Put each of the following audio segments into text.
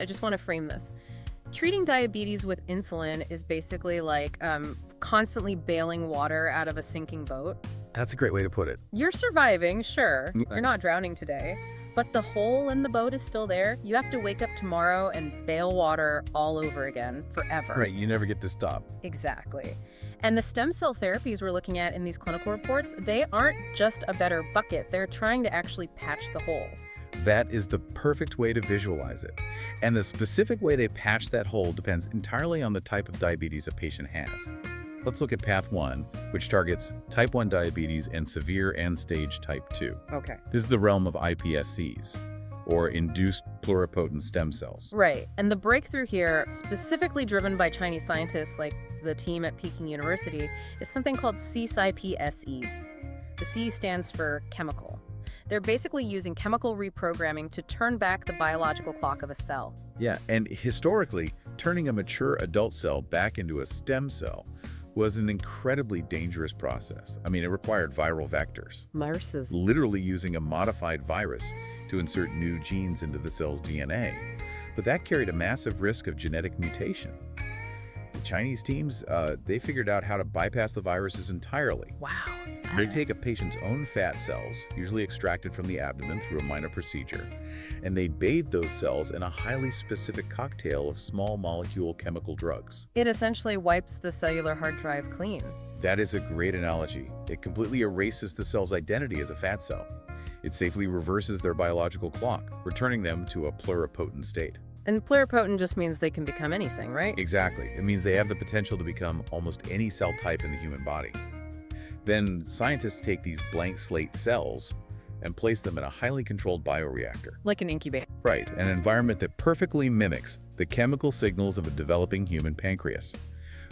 I just want to frame this. Treating diabetes with insulin is basically like constantly bailing water out of a sinking boat. That's a great way to put it. You're surviving, sure. Mm, You're not drowning today. But the hole in the boat is still there. You have to wake up tomorrow and bail water all over again forever. Right, you never get to stop. Exactly. And the stem cell therapies we're looking at in these clinical reports, they aren't just a better bucket. They're trying to actually patch the hole. That is the perfect way to visualize it. And the specific way they patch that hole depends entirely on the type of diabetes a patient has. Let's look at Path 1, which targets type 1 diabetes and severe end-stage type 2. Okay. This is the realm of iPSCs, or induced pluripotent stem cells. Right. And the breakthrough here, specifically driven by Chinese scientists like the team at Peking University, is something called CSIPSEs. The C stands for chemical. They're basically using chemical reprogramming to turn back the biological clock of a cell. Yeah, and historically, turning a mature adult cell back into a stem cell was an incredibly dangerous process. I mean, it required viral vectors. Viruses. Literally using a modified virus to insert new genes into the cell's DNA. But that carried a massive risk of genetic mutation. The Chinese teams, they figured out how to bypass the viruses entirely. Wow. They take a patient's own fat cells, usually extracted from the abdomen through a minor procedure, and they bathe those cells in a highly specific cocktail of small molecule chemical drugs. It essentially wipes the cellular hard drive clean. That is a great analogy. It completely erases the cell's identity as a fat cell. It safely reverses their biological clock, returning them to a pluripotent state. And pluripotent just means they can become anything, right? Exactly. It means they have the potential to become almost any cell type in the human body. Then scientists take these blank slate cells and place them in a highly controlled bioreactor. Like an incubator. Right, an environment that perfectly mimics the chemical signals of a developing human pancreas.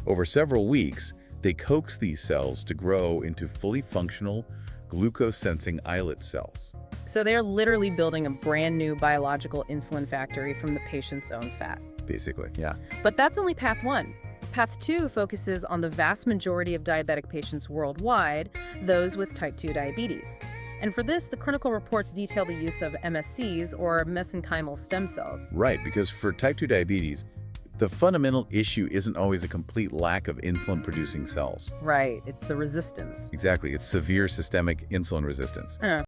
Over several weeks, they coax these cells to grow into fully functional, glucose-sensing islet cells. So they're literally building a brand new biological insulin factory from the patient's own fat. Basically, yeah. But that's only Path 1. Path 2 focuses on the vast majority of diabetic patients worldwide, those with type 2 diabetes. And for this, the clinical reports detail the use of MSCs, or mesenchymal stem cells. Right, because for type 2 diabetes, the fundamental issue isn't always a complete lack of insulin-producing cells. Right, it's the resistance. Exactly, it's severe systemic insulin resistance.